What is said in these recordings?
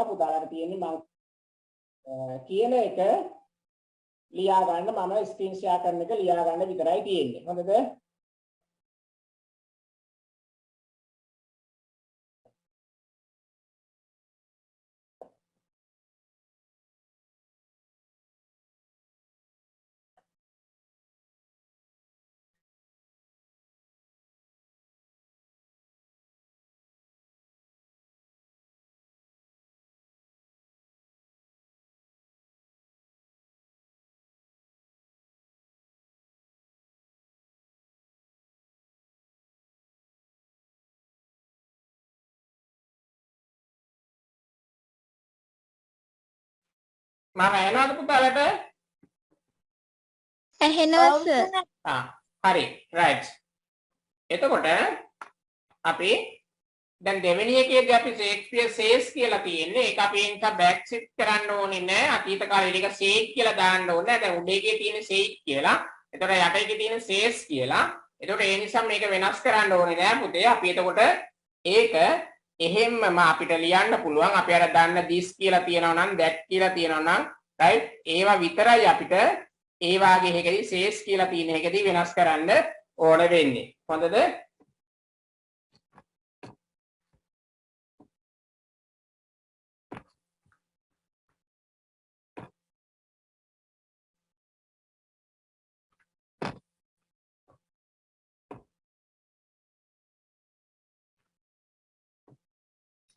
පුතාලට තියෙන්නේ මම කියන එක ලියා ගන්න මම ස්ක්‍රීන් ෂෙයා කරන එක ලියා ගන්න විතරයි තියෙන්නේ. හොඳද? මම එනවාද පුතාලට? ඇහෙනවා සර්. හරි right. එතකොට අපි දැන් දෙවෙනි එකේදී අපි ෂේක්ස්පියර් සේස් කියලා තියෙන්නේ. ඒක අපි එන්ට බෑක් ෂිෆ්ට් කරන්න ඕනේ නෑ. අතීත කාලේ ඒක සේක් කියලා දාන්න ඕනේ. දැන් උඩ එකේ තියෙන සේක් කියලා. එතකොට යට එකේ තියෙන සේස් කියලා. එතකොට ඒ නිසා මේක වෙනස් කරන්න ඕනේ නෑ පුතේ. අපි එතකොට ඒක එහෙම්ම අපිට ලියන්න පුළුවන්. අපි අර දන්න this කියලා තියෙනවා නම් that කියලා තියෙනවා නම් right ඒවා විතරයි අපිට ඒ වාගේ එකකදී සේස් කියලා තියෙන එකදී වෙනස් කරන්න ඕන වෙන්නේ. හොඳද?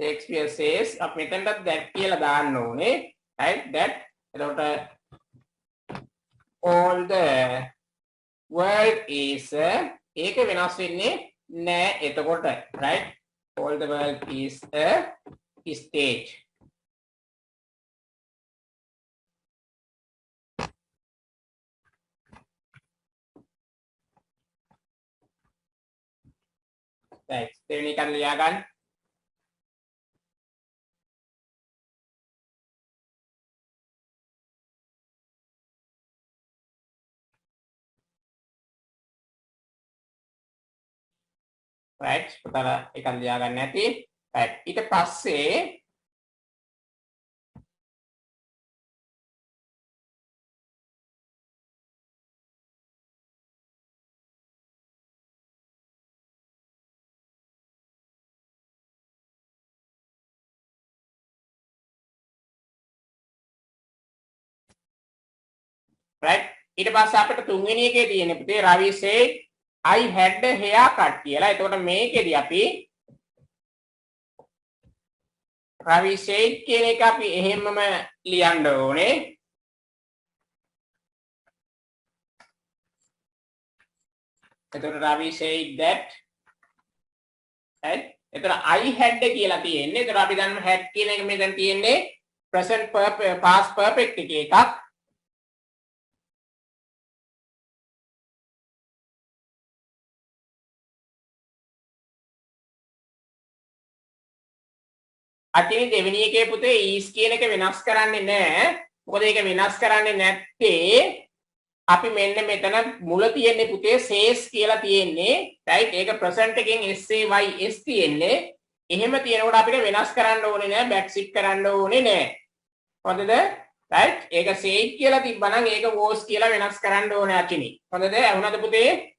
Shakespeare says අපි මෙතනට that කියලා දාන්න ඕනේ right that එතකොට all the world is ඒක වෙනස් වෙන්නේ නෑ එතකොට right all the world is a stage. right දෙවෙනි එක ලියා ගන්න. right පුතාලා එකක් ලියා ගන්න ඇති right ඊට පස්සේ right ඊට පස්සේ අපිට තුන්වෙනි එකේ තියෙන්නේ පුතේ රවි said I had a haircut කියලා. එතකොට මේකෙදි අපි රවි said කියන එක අපි එහෙම්මම ලියන්න ඕනේ. එතකොට රවි said that right එතකොට I had කියලා තියෙන්නේ. එතකොට අපි දන්නවා had කියන එක මේ දැන් තියෙන්නේ present past perfect එකේ එකක්. අතින් දෙවෙනි එකේ පුතේ is කියන එක වෙනස් කරන්නේ නැහැ. මොකද ඒක වෙනස් කරන්නේ නැත්තේ අපි මෙන්න මෙතන මුල තියෙන්නේ පුතේ says කියලා තියෙන්නේ. right ඒක present එකෙන් says තියෙන්නේ. එහෙම තියෙනකොට අපිට වෙනස් කරන්න ඕනේ නැහැ, back shift කරන්න ඕනේ නැහැ. හොඳද? right ඒක said කියලා තිබ්බනම් ඒක was කියලා වෙනස් කරන්න ඕනේ අචිනි. හොඳද? වුණාද පුතේ?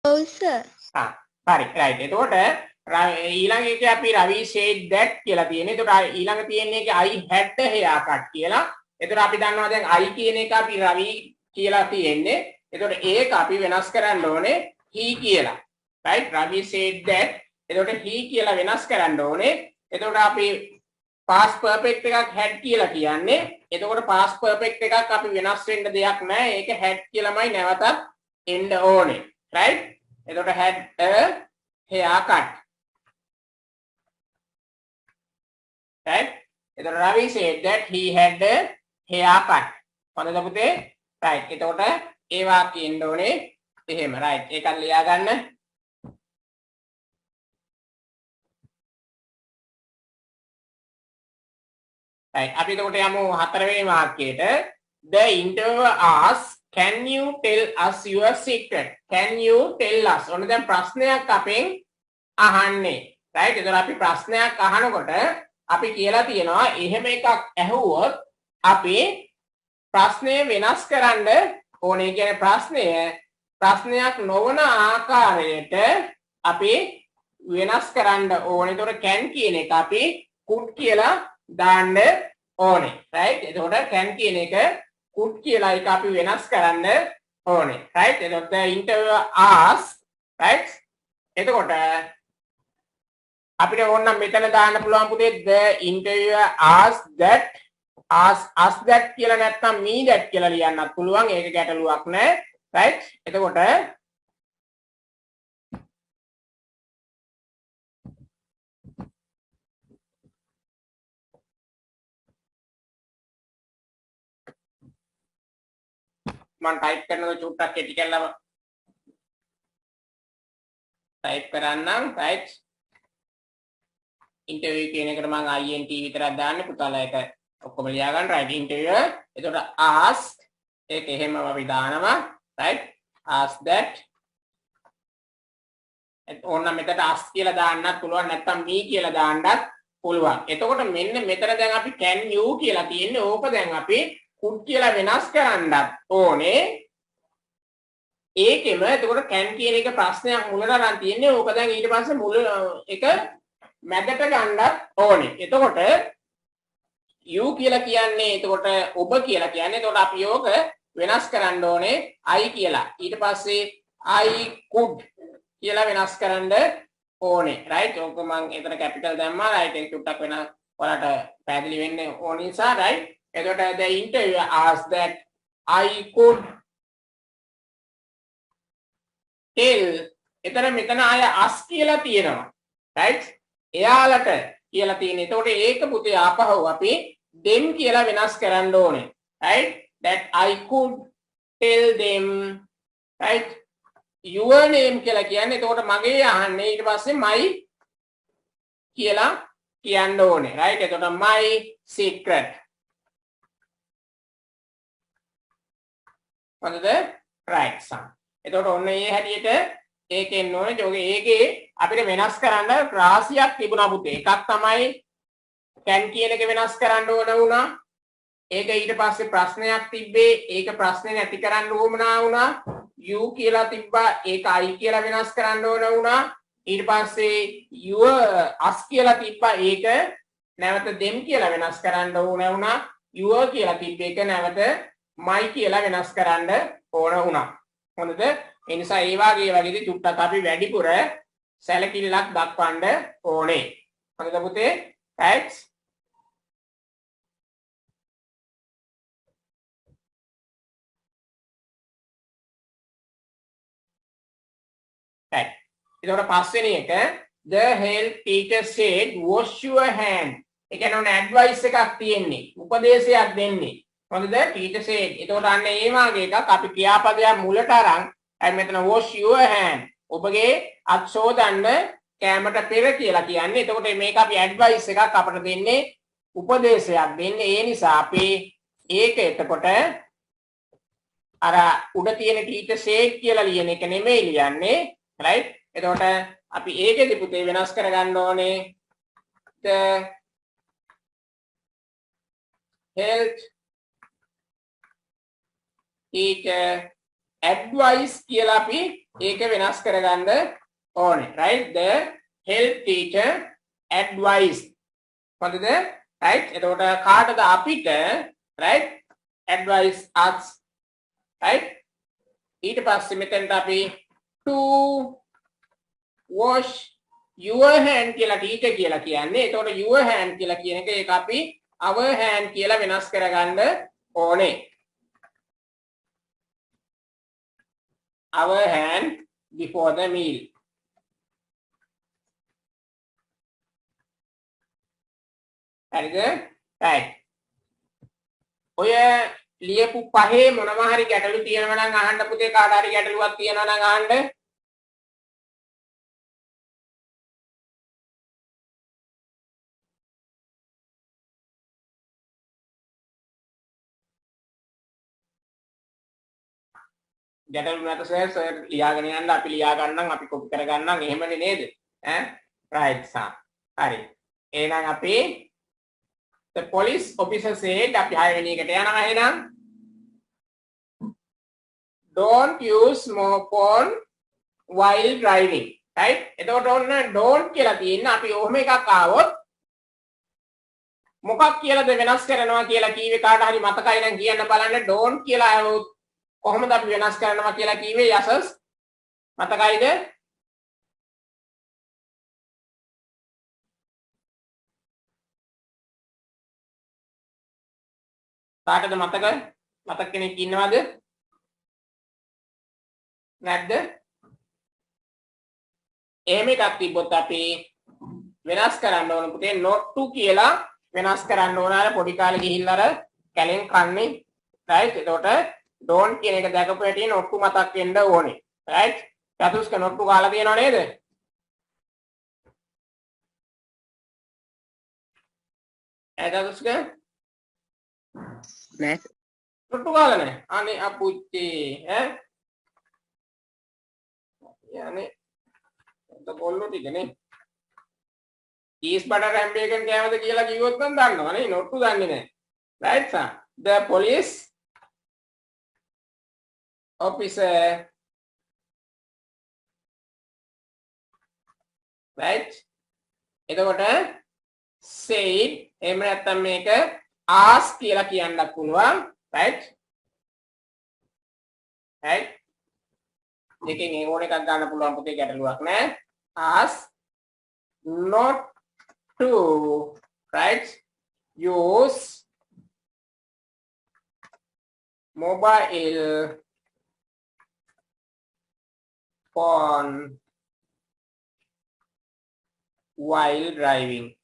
ඔව් සර්. හරි right. එතකොට ඊළඟ එකේ අපි රවි said that කියලා තියෙන්නේ. එතකොට ඊළඟ තියෙන්නේ I had a haircut කියලා. එතකොට අපි දන්නවා දැන් I කියන එක අපි රවි කියලා තියෙන්නේ. එතකොට ඒක අපි වෙනස් කරන්න ඕනේ he කියලා. right Ravi said that. එතකොට he කියලා වෙනස් කරන්න ඕනේ. එතකොට අපි past perfect එකක් had කියලා කියන්නේ. එතකොට past perfect එකක් අපි වෙනස් වෙන්න දෙයක් නැහැ. ඒක had කියලාමයි නැවතත් එන්න ඕනේ. right එතකොට had a haircut. right එතකොට Ravi said that he had a haircut. හොඳද පුතේ? right එතකොට ඒ වාක්‍යෙ එන්න ඕනේ එහෙම. right ඒකත් ලියා ගන්න. right අපි එතකොට යමු හතරවෙනි වාක්‍යයට. The interviewer asks can you tell us your secret? Can you tell us? ඔන්න දැන් ප්‍රශ්නයක් අපෙන් අහන්නේ. right එතකොට අපි ප්‍රශ්නයක් අහනකොට අපි කියලා තියෙනවා එහෙම එකක් ඇහුවොත් අපි ප්‍රශ්නය වෙනස් කරන්න ඕනේ. කියන්නේ ප්‍රශ්නයක් නොවන ආකාරයට අපි වෙනස් කරන්න ඕනේ. ඒතකොට can කියන එක අපි could කියලා දාන්න ඕනේ. right? එතකොට can කියන එක could කියලා එක අපි වෙනස් කරන්න ඕනේ. right? එතකොට the interviewer asked, right? එතකොට අපිට ඕන නම් මෙතන දාන්න පුළුවන් පුතේ the interviewer asked that ask that කියලා නැත්නම් me that කියලා ලියන්නත් පුළුවන්. ඒක ගැටලුවක් නෑ. right? එතකොට මම ටයිප් කරනකොට චුට්ටක් කෙටි කරලා ටයිප් කරන්නම්. right? interview කියන එකට මම int විතරක් දාන්නේ. පුතාලා ඒක ඔක්කොම ලියා ගන්න. right? interviewer. එතකොට ask ඒක එහෙමම අපි දානවා. right? ask that. ඕනනම් මෙතන ask කියලා දාන්නත් පුළුවන්. නැත්නම් me කියලා දාන්නත් පුළුවන්. එතකොට මෙන්න මෙතන දැන් අපි can you කියලා තියෙන්නේ. ඕක දැන් අපි could කියලා වෙනස් කරන්නත් ඕනේ. ඒකෙම එතකොට can කියන එක ප්‍රශ්නයක් මුලට අරන් තියෙන්නේ. ඕක දැන් ඊට පස්සේ මුල එක මැදට ගන්නත් ඕනේ. එතකොට you කියලා කියන්නේ එතකොට ඔබ කියලා කියන්නේ. එතකොට අපි ඕක වෙනස් කරන්න ඕනේ I කියලා. ඊට පස්සේ I could කියලා වෙනස් කරන්න ඕනේ. right? ඕක මම එතන කැපිටල් දැම්මා. right? ඒක චුට්ටක් වෙන ඔයාලට පැහැදිලි වෙන්න ඕන නිසා. right? එතකොට the interviewer asked that I could tell. එතන මෙතන ආය ask කියලා තියෙනවා. right? එයාලට කියලා තියෙන. එතකොට ඒක පුතේ ආපහු අපි them කියලා වෙනස් කරන්න ඕනේ. right? that I could tell them. right? your name කියලා කියන්නේ එතකොට මගේ අහන්නේ ඊට පස්සේ my කියලා කියන්න ඕනේ. right? එතකොට my secret. හොඳද? right son. එතකොට ඔන්න මේ හැටියට ඒකෙන් ඕනේ. ඒකේ අපිට වෙනස් කරන්න රාශියක් තිබුණා පුතේ. එකක් තමයි can කියන එක වෙනස් කරන්න ඕන වුණා. ඒක ඊට පස්සේ ප්‍රශ්නයක් තිබ්බේ. ඒක ප්‍රශ්නේ නැති කරන්න උවමනා වුණා. you කියලා තිබ්බා. ඒක I කියලා වෙනස් කරන්න ඕන වුණා. ඊට පස්සේ your us කියලා තිබ්බා. ඒක නැවත them කියලා වෙනස් කරන්න ඕන වුණා. your කියලා තිබ්බ එක නැවත my කියලා වෙනස් කරන්න ඕන වුණා. හොඳද? ඒ නිසා ඒ වගේදී චුට්ටක් අපි වැඩිපුර සැලකිල්ලක් දක්වන්න ඕනේ. හොඳද පුතේ? right? right. එතකොට පස්වෙනි එක the health teacher said wash your hand. ඒ කියන්නේ ඇඩ්වයිස් එකක් තියෙන්නේ. උපදේශයක් දෙන්නේ. හොඳද? teacher said. එතකොට අන්න ඒ වගේ එකක් අපි ක්‍රියාපදයක් මුලට අරන් මෙතන wash your hand. ඔබගේ අත් සෝදන්න කැමරට පෙර කියලා කියන්නේ. එතකොට මේක අපි ඇඩ්වයිස් එකක් අපට දෙන්නේ. උපදේශයක් දෙන්නේ. ඒ නිසා අපි ඒක එතකොට අර උඩ තියෙන teacher said කියලා ලියන එක නෙමෙයි ලියන්නේ. right? එතකොට අපි ඒකෙදි පුතේ වෙනස් කරගන්න ඕනේ the health teacher advice කියලා අපි ඒක වෙනස් කරගන්න ඕනේ. right? the health teacher advice. හොඳද? right? එතකොට කාටද අපිට right? advice us. right? ඊට පස්සේ මෙතෙන්ට අපි to wash your hand කියලා teacher කියලා කියන්නේ. එතකොට your hand කියලා කියන එක ඒක අපි our hand කියලා වෙනස් කරගන්න ඕනේ. our hand before the meal. හරිද? right. ඔය ලියපු පහේ මොනවා හරි ගැටලු තියෙනවා නම් අහන්න පුතේ. කාට හරි ගැටලුවක් තියෙනවා නම් අහන්න. ගැටලු නැත සර් ලියාගෙන යන්න. අපි ලියා ගන්නම්. අපි කොපි කර ගන්නම්. එහෙමනේ නේද? ඈ right සා. හරි. එහෙනම් අපි the police officer said අපි 6 වෙනි එකට යනවා එහෙනම් don't use mobile phone while driving right එතකොට ඔන්න don't කියලා තියෙන අපි ඔහොම එකක් ආවොත් මොකක් කියලාද වෙනස් කරනවා කියලා කීවේ කාට හරි මතකයි නම් කියන්න බලන්න don't කියලා ආවොත් කොහොමද අපි වෙනස් කරනවා කියලා කීවේ යසස් මතකයිද කාටද මතක කෙනෙක් ඉන්නවද නැද්ද එහෙම එකක් තිබ්බොත් අපි වෙනස් කරන්න ඕන පුතේ not to කියලා වෙනස් කරන්න ඕන අර පොඩි කාලේ ගිහිල්ලා අර කැලෙන් කන්නේ right එතකොට don't කියන එක දැකපු හැටි not to මතක් වෙන්න ඕනේ right චතුස්ක not to කාලා තියෙනව නේද චතුස්ක නෑ not to කාලා නැහැ අනේ අපුච්චි ඈ යන්නේ කොල්ලෝ ටිකනේ cheese butter and bacon කෑමද කියලා කිව්වොත් නම් දන්නවනේ not to දන්නේ නැහැ right sir the police officer right එතකොට said එහෙම නැත්නම් මේක ask කියලා කියන්නත් පුළුවන් right right දෙකෙන් ඒ ඕන එකක් ගන්න පුළුවන් පුතේ ගැටලුවක් නෑ ask not to right use mobile phone while driving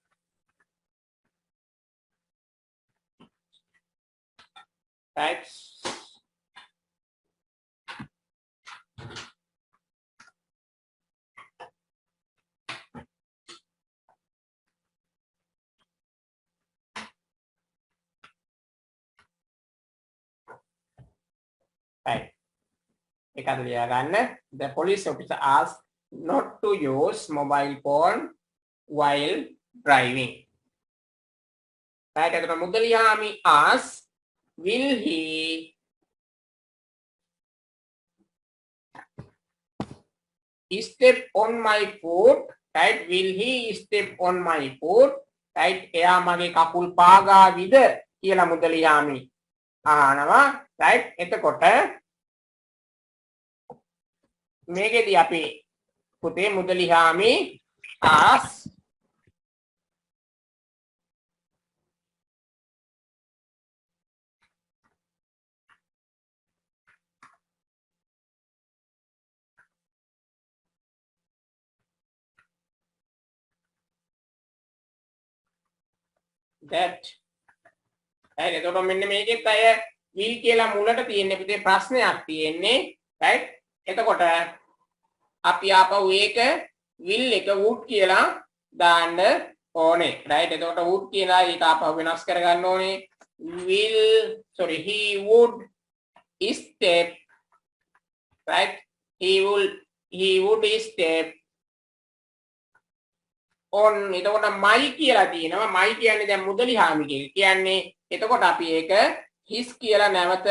right right එකද ලියා ගන්න the police officer asked not to use mobile phone while driving right එතකොට මුදලියාමි ask will he step on my foot right will he step on my foot right එයා මගේ කකුල් පාගාවිද කියලා මුදලියාමි අහනවා right එතකොට මේකෙදි අපි පුතේ මුදලියාමි ask that right එතකොට මෙන්න මේකෙත් අය will කියලා මුලට තියෙන්නේ පුතේ ප්‍රශ්නයක් තියෙන්නේ right එතකොට අපි ආපහු ඒක will එක would කියලා දාන්න ඕනේ right එතකොට would කියලා ඒක ආපහු වෙනස් කරගන්න ඕනේ he would step right he would step on එතකොට my කියලා තියෙනවා my කියන්නේ දැන් මුදලිහාමි කියන්නේ එතකොට අපි ඒක his කියලා නැවත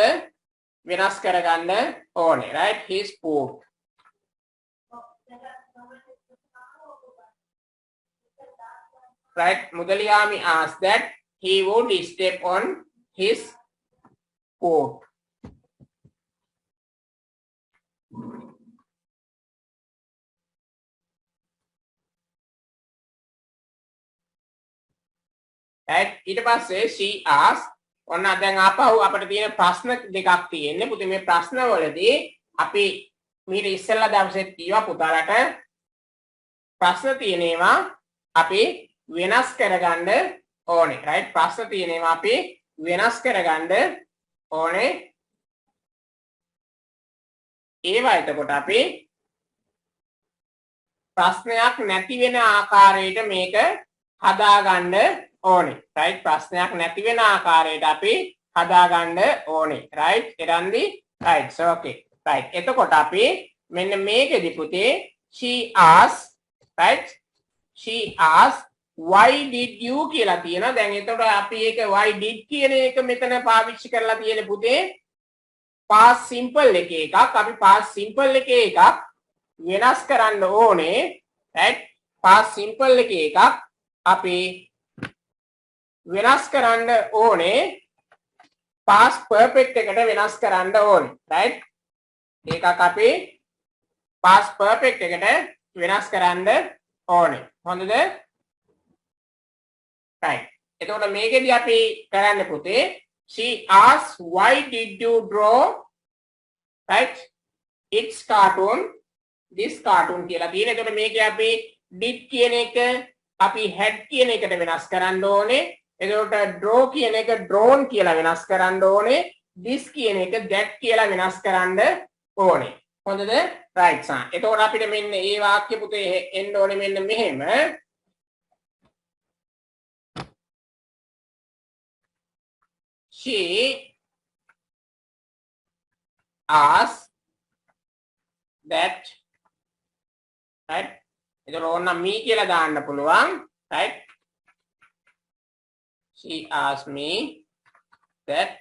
වෙනස් කරගන්න ඕනේ right his foot right Mudaliami asked that he would step on his foot right ඊට පස්සේ she asked ඔන්න දැන් ආපහු අපිට තියෙන ප්‍රශ්න දෙකක් තියෙන්නේ පුතේ මේ ප්‍රශ්න වලදී අපි මීට ඉස්සෙල්ලා දවසේ කීවා පුතාලට ප්‍රශ්න තියෙනවා අපි වෙනස් කරගන්න ඕනේ right ප්‍රශ්න තියෙනවා අපි වෙනස් කරගන්න ඕනේ ඒවා එතකොට අපි ප්‍රශ්නයක් නැති වෙන ආකාරයට මේක හදාගන්න ඕනේ right ප්‍රශ්නයක් නැති වෙන ආකාරයට අපි හදාගන්න ඕනේ right Erandi right so okay right එතකොට අපි මෙන්න මේකෙදි පුතේ she asked right she asked why did you කියලා තියෙනවා. දැන් එතකොට අපි ඒක why did කියන එක මෙතන පාවිච්චි කරලා තියෙන පුතේ past simple එකේ එකක්. අපි past simple එකේ එකක් වෙනස් කරන්න ඕනේ. right? past simple එකේ එකක් අපි වෙනස් කරන්න ඕනේ past perfect එකට වෙනස් කරන්න ඕනේ. right? ඒකක් අපි past perfect එකට වෙනස් කරන්න ඕනේ. හොඳද? right. එතකොට මේකෙදි අපි කරන්න පුතේ she asked why did you draw right its cartoon this cartoon කියලා තියෙන. එතකොට මේකේ අපි did කියන එක අපි had කියන එකට වෙනස් කරන්න ඕනේ. එතකොට draw කියන එක drawn කියලා වෙනස් කරන්න ඕනේ. this කියන එක that කියලා වෙනස් කරන්න ඕනේ. හොඳද? right සා. එතකොට අපිට මෙන්න මේ වාක්‍ය පුතේ එන්න ඕනේ මෙන්න මෙහෙම. She asked that right එතකොට ඕන me කියලා දාන්න පුළුවන් right she asked me that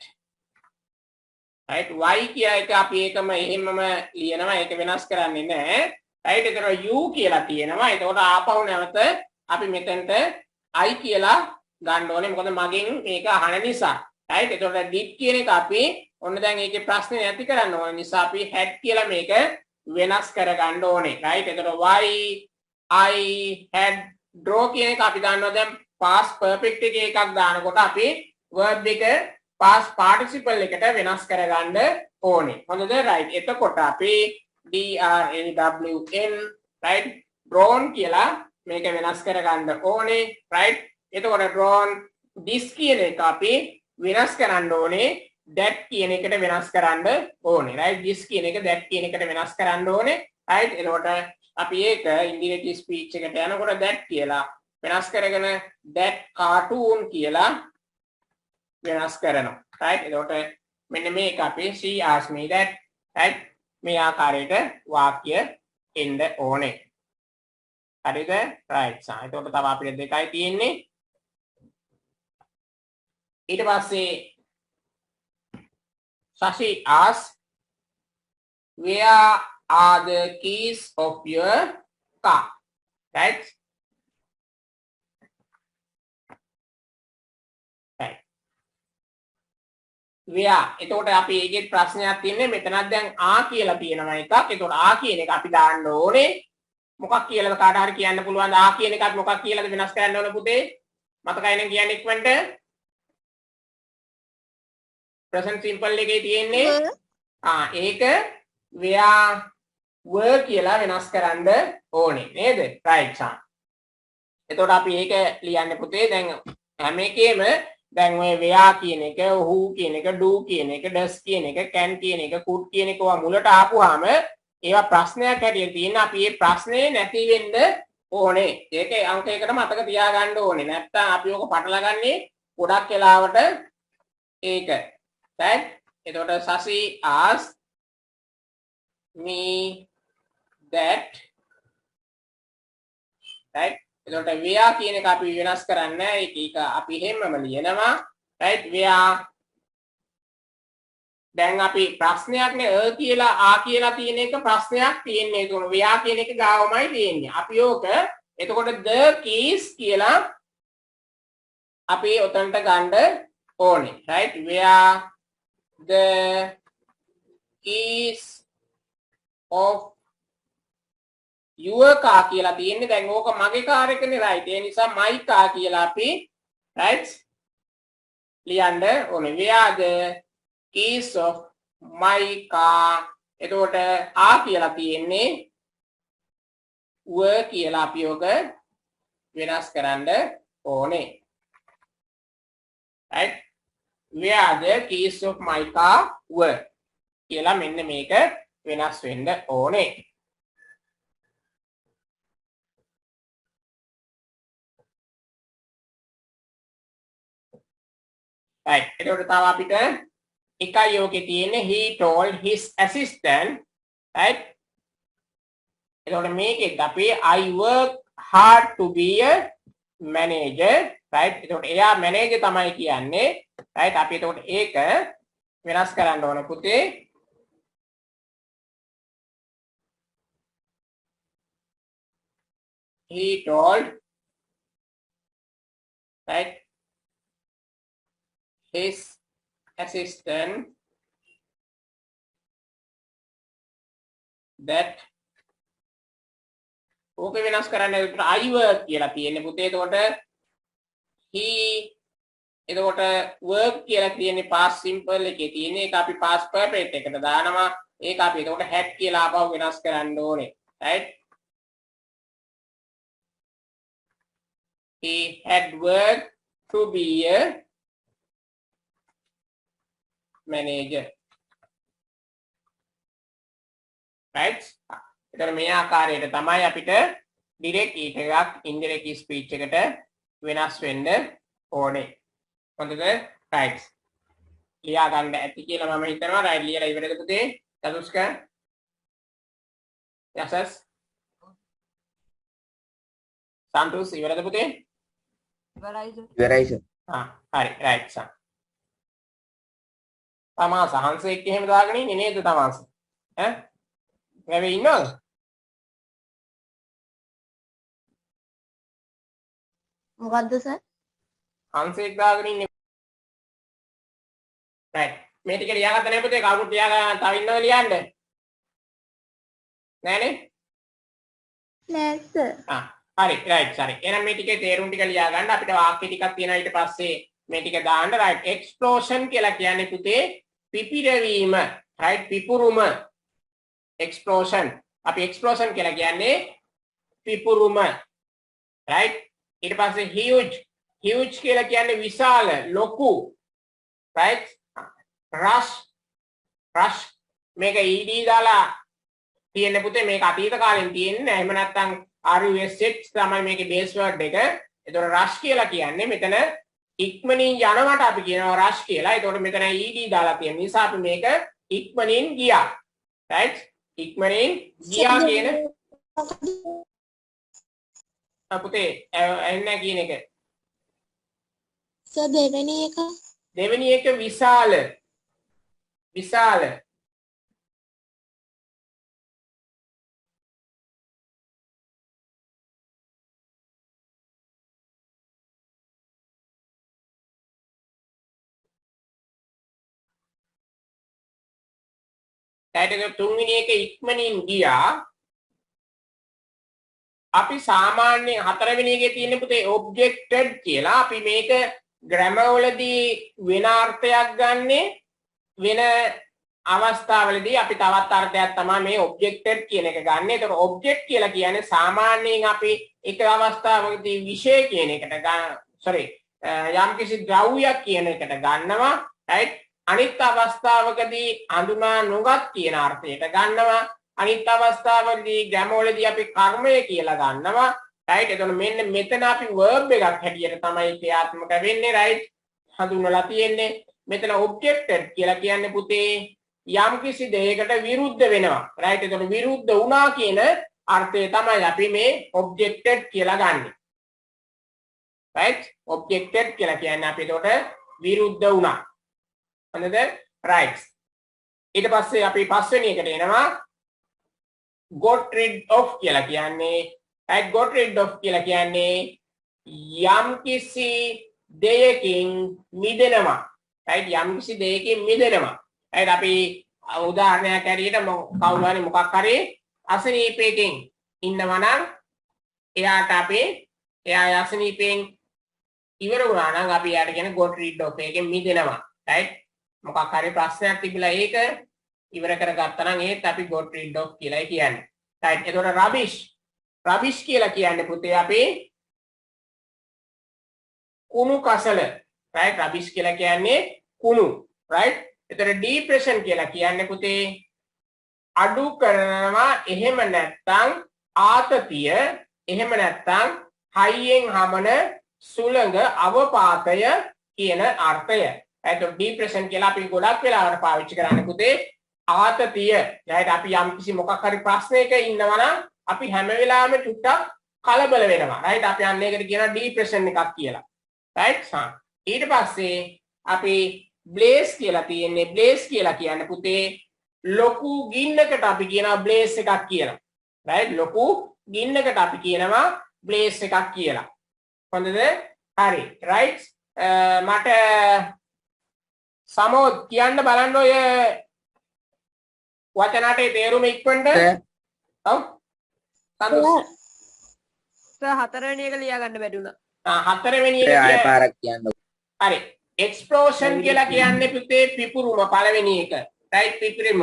right why කියලා එක අපි ඒකම එහෙමම ලියනවා ඒක වෙනස් කරන්නේ නැහැ right එතකොට you කියලා තියෙනවා එතකොට ආපහු නැවත අපි මෙතනට I කියලා ගන්න ඕනේ මොකද මගෙන් මේක අහන නිසා right එතකොට did කියන එක අපි ඔන්න දැන් ඒකේ ප්‍රශ්නේ නැති කරන්න ඕන නිසා අපි had කියලා මේක වෙනස් කරගන්න ඕනේ right එතකොට why I had draw කියන එක අපි දන්නවා දැන් past perfect එකේ එකක් දානකොට අපි verb එක past participle එකට වෙනස් කරගන්න ඕනේ හොඳද right එතකොට අපි drawn right drawn කියලා මේක වෙනස් කරගන්න ඕනේ right එතකොට drawn this කියන එක අපි වෙනස් කරන්න ඕනේ that කියන එකට වෙනස් කරන්න ඕනේ right this කියන එක that කියන එකට වෙනස් කරන්න ඕනේ right එතකොට අපි ඒක ඉන්ඩිරෙක්ට් ස්පීච් එකට යනකොට that කියලා වෙනස් කරගෙන that cartoon කියලා වෙනස් කරනවා right එතකොට මෙන්න මේක අපි she asked me that right මේ ආකාරයට වාක්‍ය එන්න ඕනේ හරිද right සා එතකොට තව අපිට දෙකයි තියෙන්නේ ඊට පස්සේ Shashi asked, where are the keys of your car? Right? Right. Where? එතකොට අපි ඒකේ ප්‍රශ්නයක් තියෙන්නේ මෙතනක් දැන් ආ කියලා තියෙනවා එකක්. එතකොට ආ කියන එක අපි දාන්න ඕනේ. මොකක් කියලාද කාට හරි කියන්න පුළුවන්ද ආ කියන එකත් මොකක් කියලාද වෙනස් කරන්න ඕනේ පුතේ? මතකයි නම් කියන්නේ ඉක්මනට. present simple එකේ තියෙන්නේ ඒක where were කියලා වෙනස් කරන්න ඕනේ නේද right සා එතකොට අපි ඒක ලියන්නේ පුතේ දැන් හැම එකේම දැන් ඔය where කියන එක who කියන එක do කියන එක does කියන එක can කියන එක could කියන එක ඔය මුලට ආපුවාම ඒවා ප්‍රශ්නයක් හැටියට තියෙන අපි මේ ප්‍රශ්නේ නැති වෙන්න ඕනේ ඒකේ අංක එකට මතක තියාගන්න ඕනේ නැත්නම් අපි ඕක පටලවා ගන්නේ ගොඩක් වෙලාවට ඒක right එතකොට Shashi asked me that right එතකොට where කියන එක අපි වෙනස් කරන්නේ ඒක අපි හැමම ලියනවා right where දැන් අපි ප්‍රශ්නයක් නේ කියලා ආ කියලා තියෙන එක ප්‍රශ්නයක් තියෙන්නේ ඒක where කියන එක ගාවමයි තියෙන්නේ අපි ඕක එතකොට the keys කියලා අපි උතන්ට ගන්න ඕනේ right where the keys of your car කියලා තියෙන්නේ දැන් ඕක මගේ කාර් එකනේ right ඒ නිසා my car කියලා අපි right ලියන්න ඕනේ where the keys of my car එතකොට ආ කියලා තියෙන්නේ were කියලා අපි ඕක වෙනස් කරන්න ඕනේ right where the keys of my car were කියලා මෙන්න මේක වෙනස් වෙන්න ඕනේ right එතකොට තව අපිට එකයි යෝකේ තියෙන්නේ he told his assistant right එතකොට මේකෙත් අපි I work hard to be a manager right එතකොට එයා manager තමයි කියන්නේ right අපි එතකොට ඒක වෙනස් කරන්න ඕනේ පුතේ he told right his assistant that ඕක වෙනස් කරන්න I work කියලා තියෙන්නේ පුතේ එතකොට he එතකොට work කියලා තියෙන්නේ past simple එකේ තියෙන්නේ ඒක අපි past perfect එකට දානවා ඒක අපි එතකොට had කියලා ආපහු වෙනස් කරන්න ඕනේ right he had worked to be a manager right එතකොට මේ ආකාරයට තමයි අපිට direct එකක් indirect speech එකට වෙනස් වෙන්න ඕනේ හොඳද right ලියා ගන්න ඇති කියලා මම හිතනවා right ලියලා ඉවරද පුතේ චතුස්ක යසස් සන්තෝස් ඉවරද පුතේ ඉවරයි සර් හරි right සර් තමාස හංසෙක් එහෙම දාගෙන ඉන්නේ නේද තමාස ඈ වැවේ ඉන්නවද මොකද්ද සර්? හංසෙක් දාගෙන ඉන්නේ right මේ ටික ලියාගත්ත නේ පුතේ කවුරුත් ලියාගන්න තව ඉන්නවද ලියන්න නෑනේ නෑ සර්. හරි right sorry එහෙනම් මේ ටිකේ තේරුම් ටික ලියා ගන්න අපිට වාක්‍ය ටිකක් තියෙනවා ඊට පස්සේ මේ ටික දාන්න right explosion කියලා කියන්නේ පුතේ පිපිරවීම right පිපුරුම explosion අපි explosion කියලා කියන්නේ පිපුරුම right ඊට පස්සේ huge කියලා කියන්නේ විශාල ලොකු right rush මේක ed දාලා තියෙන පුතේ මේක අතීත කාලෙන් තියෙන්නේ එහෙම නැත්නම් RUSH තමයි මේකේ බේස් වර්ඩ් එක. ඒතකොට rush කියලා කියන්නේ මෙතන ඉක්මනින් යනවට අපි කියනවා rush කියලා. ඒතකොට මෙතන ed දාලා තියෙන නිසා අපි මේක ඉක්මනින් ගියා. right? ඉක්මනින් ගියා කියන අපුතේ එන්නේ කියන එක. සර් දෙවෙනි එක විශාල. ඊට තුන්වෙනි එක ඉක්මනින් ගියා. අපි සාමාන්‍ය හතරවෙනි එකේ තියෙන පුතේ objected කියලා. අපි මේක grammar වලදී වෙන අර්ථයක් ගන්නෙ වෙන අවස්ථාවලදී අපි තවත් අර්ථයක් තමයි මේ objected කියන එක ගන්න. ඒතකොට object කියලා කියන්නේ සාමාන්‍යයෙන් අපි එක අවස්ථාවකදී විශේෂ කියන එකට යම්කිසි ද්‍රව්‍යයක් කියන එකට ගන්නවා. right? අනිත් අවස්ථාවකදී හඳුනා නොගත් කියන අර්ථයට ගන්නවා. අනිත් අවස්ථාවකදී grammar වලදී අපි කර්මය කියලා ගන්නවා. right? එතකොට මෙන්න මෙතන අපි verb එකක් හැටියට තමයි ක්‍රියාත්මක වෙන්නේ. right? හඳුන්වලා තියෙන්නේ. මෙතන objected කියලා කියන්නේ පුතේ යම්කිසි දෙයකට විරුද්ධ වෙනවා. right? එතකොට විරුද්ධ වුණා කියන අර්ථය තමයි අපි මේ objected කියලා ගන්නෙ. right? objected කියලා කියන්නේ අපි එතකොට විරුද්ධ වුණා. හොඳද? right. ඊට පස්සේ අපි පස්වෙනි එකට එනවා got rid of කියලා කියන්නේ right got rid of කියලා කියන්නේ යම්කිසි දෙයකින් මිදෙනවා. right යම්කිසි දෙයකින් මිදෙනවා. right අපි උදාහරණයක් ඇරෙන්න කවුරු හරි මොකක් හරි අසනීපයකින් ඉන්නවා නම් එයාට අපි එයා අසනීපෙන් ඉවර වුණා නම් අපි එයාට කියන got rid of එකෙන් මිදෙනවා. right මොකක් හරි ප්‍රශ්නයක් තිබිලා ඒක ඉවර කරගත්තා නම් ඒත් අපි got rid of කියලා කියන්නේ. right එතකොට rubbish කියලා කියන්නේ පුතේ අපි කුණු කසල. right rubbish කියලා කියන්නේ කුණු. right එතකොට depression කියලා කියන්නේ පුතේ අඩු කරනවා එහෙම නැත්නම් ආතතිය එහෙම නැත්නම් හයියෙන් හමන සුළඟ අවපාතය කියන අර්ථය. එතකොට depression කියලා අපි ගොඩක් වෙලාවට පාවිච්චි කරන්නේ පුතේ ආතතිය. right අපි යම් කිසි මොකක් හරි ප්‍රශ්නයක ඉන්නවා නම් අපි හැම වෙලාවෙම චුට්ටක් කලබල වෙනවා right අපි අන්න ඒකට කියනවා depression එකක් කියලා right ඊට පස්සේ අපි blaze කියලා තියෙන්නේ blaze කියලා කියන්නේ පුතේ ලොකු ගින්නකට අපි කියනවා blaze එකක් කියලා right ලොකු ගින්නකට අපි කියනවා blaze එකක් කියලා හොඳද හරි right මට සමෝත් කියන්න බලන්න ඔය වචනටේ තේරුම ඉක්මනට ඔව් සන්තෝෂ් සර් හතරවෙනි එක ලියා ගන්න බැරි වුණා. හතරවෙනි එක ආය පාරක් කියන්න. හරි explosion කියලා කියන්නේ පුතේ පිපුරුම පළවෙනි එක right පිපුරුම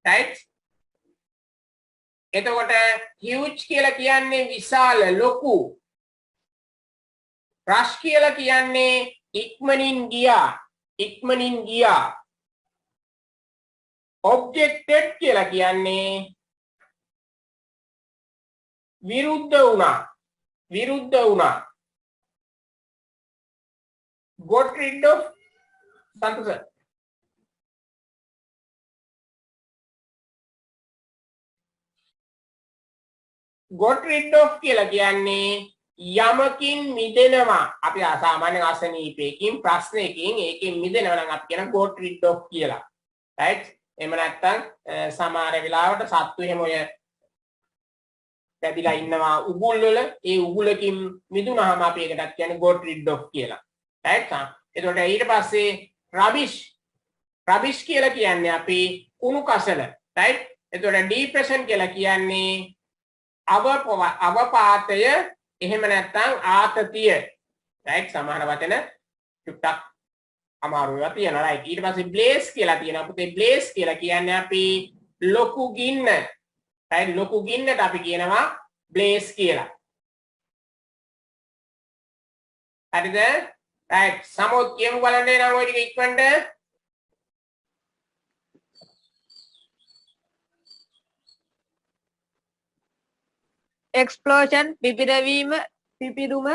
right එතකොට huge කියලා කියන්නේ විශාල ලොකු rush කියලා කියන්නේ ඉක්මනින් ගියා objected කියලා කියන්නේ විරුද්ධ වුණා got rid of සන්තෝෂ got rid of කියලා කියන්නේ යමකින් මිදෙනවා අපි සාමාන්‍ය අසනීපයකින් ප්‍රශ්නයකින් ඒකෙන් මිදෙනවා නම් අපි කියන got rid of කියලා right එහෙම නැත්නම් සමහර වෙලාවට සත්තු එහෙම ඔය පැදිලා ඉන්නවා උගුල් වල ඒ උගුලකින් මිදුනහම අපි ඒකටත් කියන්නේ got rid of කියලා right එතකොට ඊට පස්සේ rubbish කියලා කියන්නේ අපි කුණු කසල right එතකොට depression කියලා කියන්නේ අවපාතය එහෙම නැත්නම් ආතතිය right සමහර වචන ටිකක් අමාරු ඒවා තියෙනවා right ඊට පස්සේ blaze කියලා තියෙනවා පුතේ blaze කියලා කියන්නේ අපි ලොකු ගින්න right ලොකු ගින්නට අපි කියනවා blaze කියලා හරිද right සමෝත් කියමු බලන්න එනවා ඔය ටික ඉක්මනට explosion පිපිරුම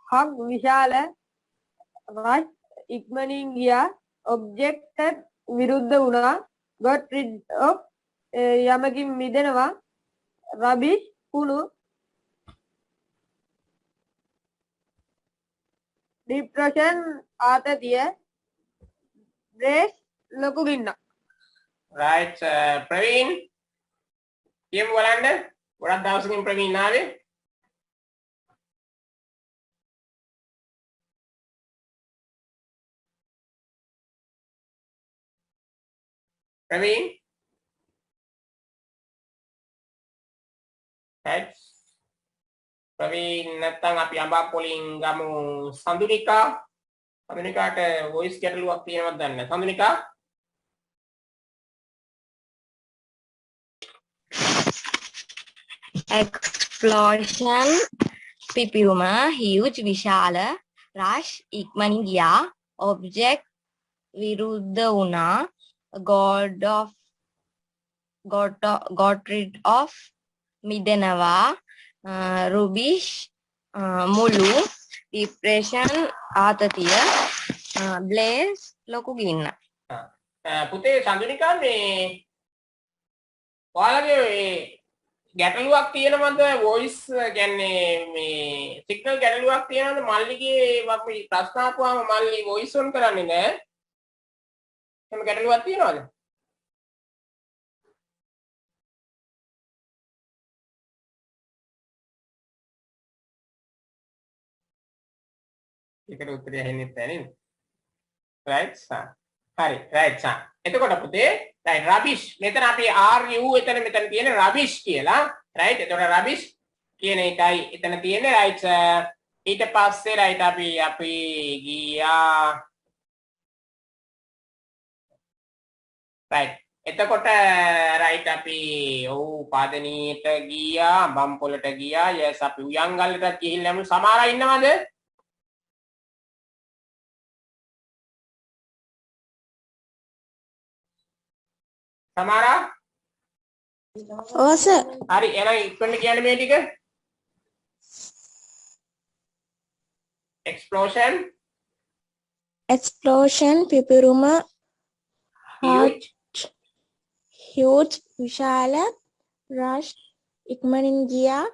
හක් විශාල rush ඉක්මනින් ගියා objected විරුද්ධ වුණා got rid of යමකින් මිදෙනවා rubbish කුණු depression ආතතිය blaze ලොකු ගින්න right ප්‍රවීන් කියමු බලන්න ගොඩක් දවසකින් ප්‍රවීන් ආවේ ප්‍රවීන් right ප්‍රවීන් නැත්තම් අපි අඹපොලින් ගමු සඳුනිකාට වොයිස් ගැටලුවක් තියෙනවද දන්නේ නැහැ සඳුනිකා explosion පිපිරුම huge විශාල rush ඉක්මනින් ගියා object විරුද්ධ වුණා got rid of මිදෙනවා rubbish මුළු depression ආතතිය blaze ලොකු ගින්න පුතේ සඳුනිකා මේ ඔයාලගේ ගැටලුවක් තියෙනවද වොයිස් කියන්නේ මේ සිග්නල් ගැටලුවක් තියෙනවද මල්ලිගේ අපි ප්‍රශ්න ආපුවාම මල්ලි වොයිස් ඔන් කරන්නේ නැහැ එහෙම ගැටලුවක් තියෙනවද ඒකට උත්තරය ඇහෙන්නේ නැහැ නේද right හරි right එතකොට පුතේ right rubbish මෙතන අපි ru මෙතන තියෙන rubbish කියලා right එතකොට rubbish කියන එකයි එතන තියෙන්නේ right ඊට පස්සේ right අපි ගියා right එතකොට right අපි පාදනීයට ගියා බම්පොලට ගියා yes අපි උයන්ගල්ලට ගිහිල්ලාම සමහර අය ඉන්නවද Samara? Oh, sir. Hari, enak ikut කියන්නේ මේ ටික. Explosion පිපිරුම huge විශාල rush ඉක්මනින් ගියා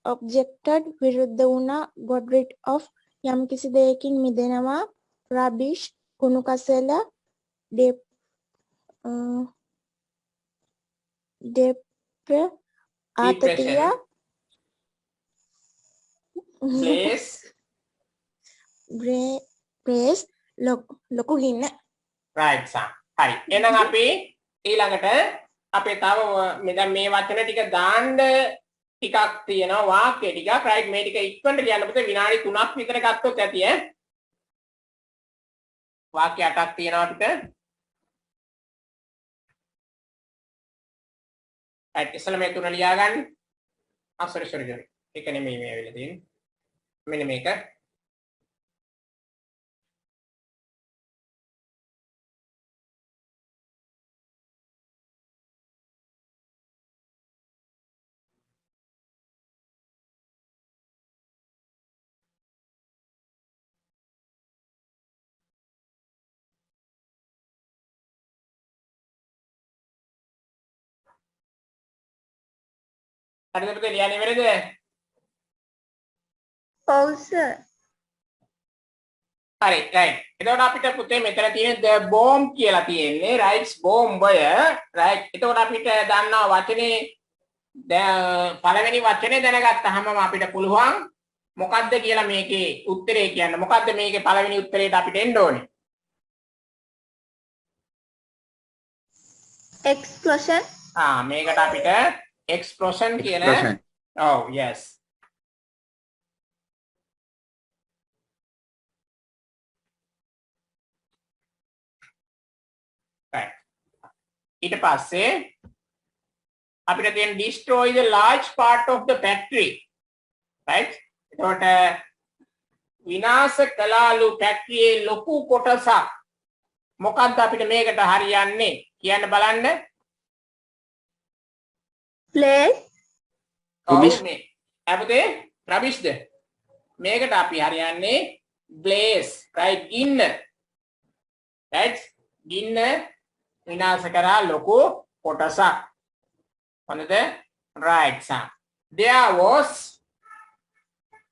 objected විරුද්ධ වුණා got rid of යම් කිසි දෙයකින් මිදෙනවා rubbish කුණු කසල dep ආතතිය place place ලොකු ගින්න right sir හරි එහෙනම් අපි ඊළඟට අපේ තව දැන් මේ වචන ටික දාන්න ටිකක් තියෙනවා වාක්‍ය ටිකක් right මේ ටික ඉක්මනට කියන්න පුතේ විනාඩි 3ක් විතර ගත්තොත් ඇති ඈ වාක්‍ය 8ක් තියෙනවා ටික right ඉස්සෙල්ලා මේ තුන ලියා ගන්න sorry ඒක නෙමෙයි මේ ඇවිල්ලා තියෙන්නේ මෙන්න මේක හරිද පුතේ ලියන්නේ ඉවරද? ඔව් සර් හරි right එතකොට අපිට පුතේ මෙතන තියෙන the bomb කියලා තියෙන්නේ right bomb වය right එතකොට අපිට දන්නවා වචනේ පළවෙනි වචනේ දැනගත්තාම අපිට පුළුවන් මොකද්ද කියලා මේකේ උත්තරේ කියන්න මොකද්ද මේකේ පළවෙනි උත්තරේට අපිට එන්න ඕනේ explosion මේකට අපිට explosion කියන oh yes right ඊට පස්සේ අපිට තියෙන destroy the large part of the factory right එතකොට විනාශ කළාලු ෆැක්ටරියේ ලොකු කොටසක් මොකක්ද අපිට මේකට හරියන්නේ කියන්න බලන්න place rubbish මේ අපතේ rubbish ද මේකට අපි හරියන්නේ blaze right ගින්න right ගින්න විනාශ කරා ලොකු කොටසක් හොඳද right sir there was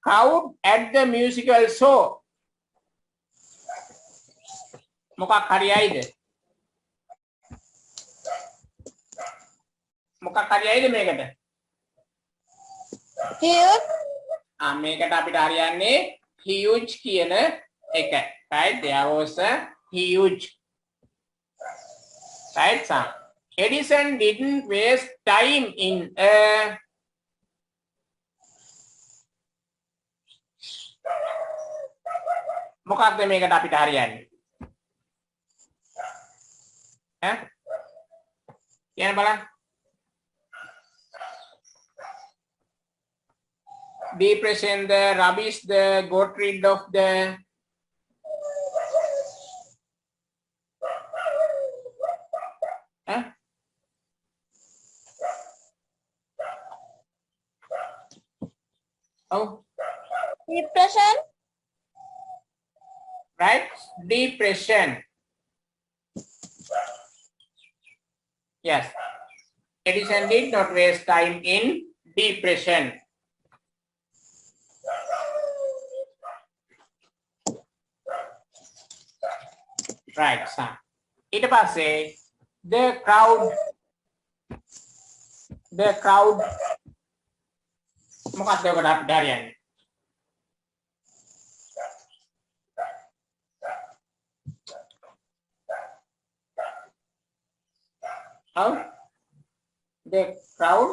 crowd at the musical show මොකක් හරියයිද මොකක් හරියයිද මේකට huge මේකට අපිට හරියන්නේ huge කියන එක right there was a huge right sir Edison didn't waste time in මොකක්ද මේකට අපිට හරියන්නේ ඈ කියන්න බලන්න depression the rubbish the got rid of the oh depression right depression yes Edison did not waste time in depression right sir ඊට පස්සේ the crowd මොකක්ද ඔකට අපිට හරියන්නේ how the crowd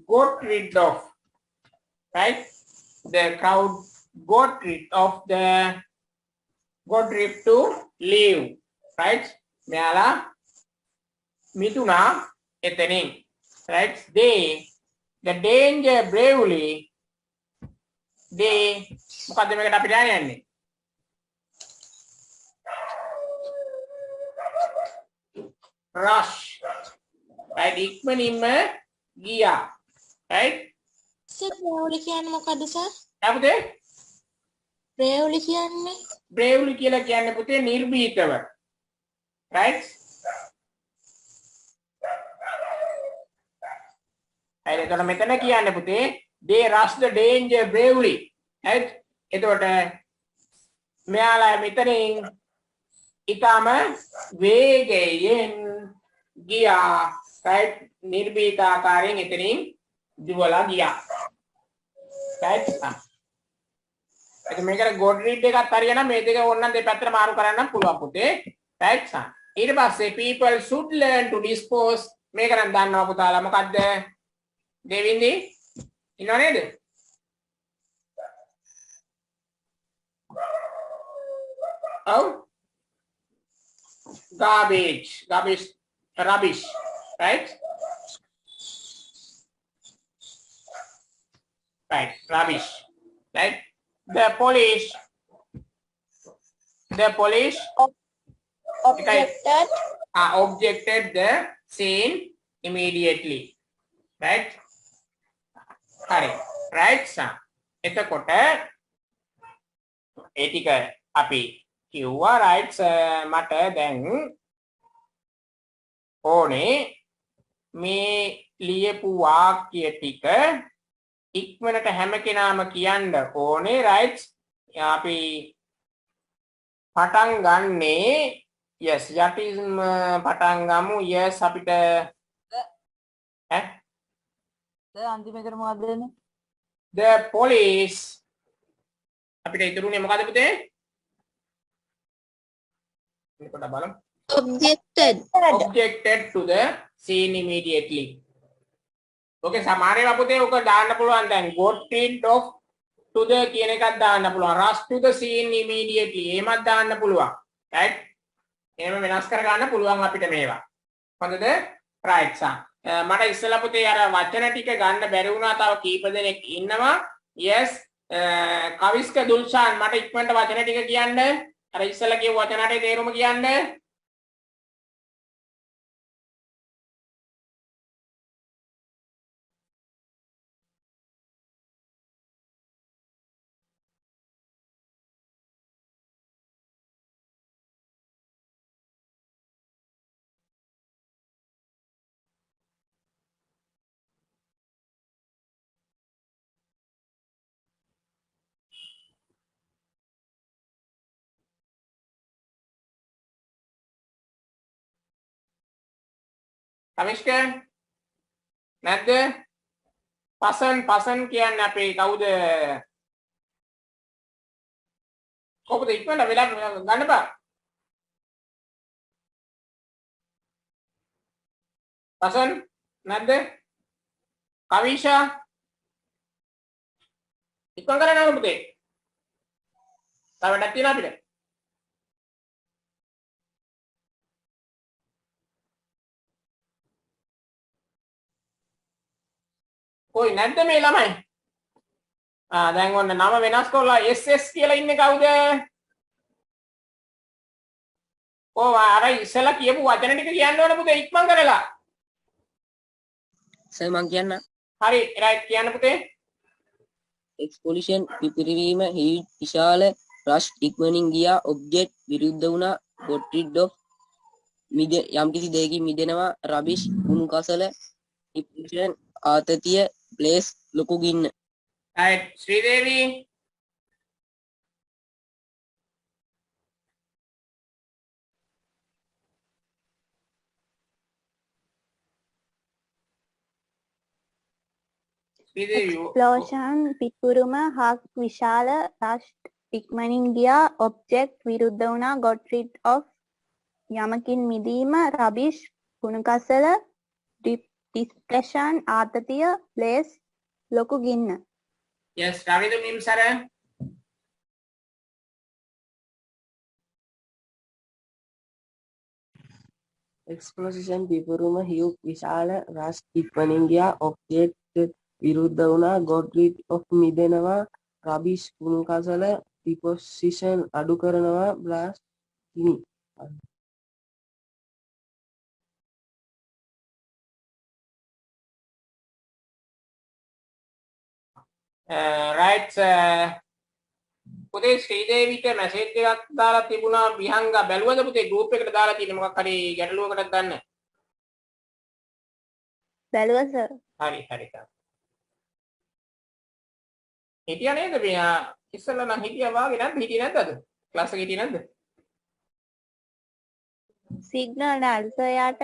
got rid of right the crowd got rid of the got rid to leave right මෙයාලා මිතුනා එතනින් right they the danger bravely they මොකද්ද මේකට අපිට යන්නේ rush right ඉක්මනින්ම ගියා right සර් bravely කියන්නේ මොකද්ද සර් අපුතේ bravely කියන්නේ bravely කියලා කියන්නේ පුතේ නිර්භීතව right හරි එතකොට මෙතන කියන්නේ පුතේ they rush the danger bravely. right එතකොට මෙයාලා මෙතනින් ඊටම වේගයෙන් ගියා right නිර්භීත ආකාරයෙන් එතනින් දුවලා ගියා right ඒක මේකට ගොඩ් රීඩ් එකක් හරියනම් මේ දෙක ඕනනම් දෙපැත්තට මාරු කරන්න පුළුවන් පුතේ right ඊට පස්සේ people should learn to dispose මේක නම් දන්නවා පුතාලා මොකද්ද දෙවින්දි ඉන්නව නේද ඔව් garbage rubbish right rubbish right the police objected the scene immediately right හරි right sir එතකොට ඒ ටික අපි කිව්වා right මට දැන් ඕනේ මේ ලියපු වාක්‍ය ටික ඉක්මනට හැම කෙනාම කියන්න ඕනේ right අපි පටන් ගන්නේ yes යටිම පටන් ගමු yes අපිට ඈ අන්තිමේකට මොකක්ද දෙන්නේ? the police අපිට ඉතුරුනේ මොකද පුතේ? මේක පොඩ්ඩක් බලමු. objected to the scene immediately. okay සමහර ඒවා පුතේ ඔක දාන්න පුළුවන් දැන් got rid of to the කියන එකක් දාන්න පුළුවන් rush to the scene immediately එහෙමත් දාන්න පුළුවන් right එහෙම වෙනස් කර ගන්න පුළුවන් අපිට මේවා හොඳද right මට ඉස්සෙල්ලා පුතේ අර වචන ටික ගන්න බැරි වුණා තව කීප දෙනෙක් ඉන්නවා yes කවිස්ක දුල්ෂාන් මට ඉක්මනට වචන ටික කියන්න අර ඉස්සෙල්ලා කියපු වචන ටිකේ තේරුම කියන්න කවිස්ක නැද්ද පසන් කියන්නේ අපේ කවුද කොහොමද ඉක්මනට වෙලා ගන්න බා පසන් නැද්ද කවිෂා ඉක්මන කරන්න පුතේ තව වැඩක් තියෙනවා අපිට කොයි නැද්ද මේ ළමයි දැන් ඔන්න නම වෙනස් කරලා SS කියලා ඉන්නේ කවුද අර ඉස්සලා කියපු වචන ටික කියන්න ඕන පුතේ ඉක්මන් කරලා සර් මං කියන්න හරි රයිට් කියන්න පුතේ එක්ස්පොලිෂන් පිපිරීම විශාල රෂ් ඉක්මනින් ගියා ඔබ්ජෙක්ට් විරුද්ධ වුණා got rid of යම්කිසි දෙයකින් මිදෙනවා රබිෂ් කුණු කසල ඉප්ෂන් ආතතිය ප්ලේස් ලොකු ගින්න right ශ්‍රීදේවි explosion පිපුරුම හක් විශාල රෂ් ඉක්මනින් ගියා object විරුද්ධ වුණා got rid of යමකින් මිදීම rubbish කුණු කසල depression ආතතිය place ලොකු ගින්න yes රවිදු නිම්සර එක්ස්පොලිෂන් පිපිරීම විශාල රෂ් ඉක්මනින් ගියා ඔබ්ජෙක්ට් විරුද්ධ වුණා got rid of මිදෙනවා රබිෂ් කුණු කසල ඩිපොසිෂන් අඩු කරනවා බ්ලාස්ට් ගිනි right පුතේ ශ්‍රීදේවිට මැසේජ් එකක් දාලා තිබුණා විහංගා බැලුවද පුතේ ගෲප් එකට දාලා තියෙන මොකක් හරි ගැටලුවකටද ගන්න බැලුවා සර් හරි හරි. හිටියා නේද මෙයා ඉස්සෙල්ලා නම් හිටියා වාගේ නැද්ද? හිටියේ නැද්ද අද? ක්ලාස් එකේ හිටියේ නැද්ද? සිග්නල් නෑ සර් යාට.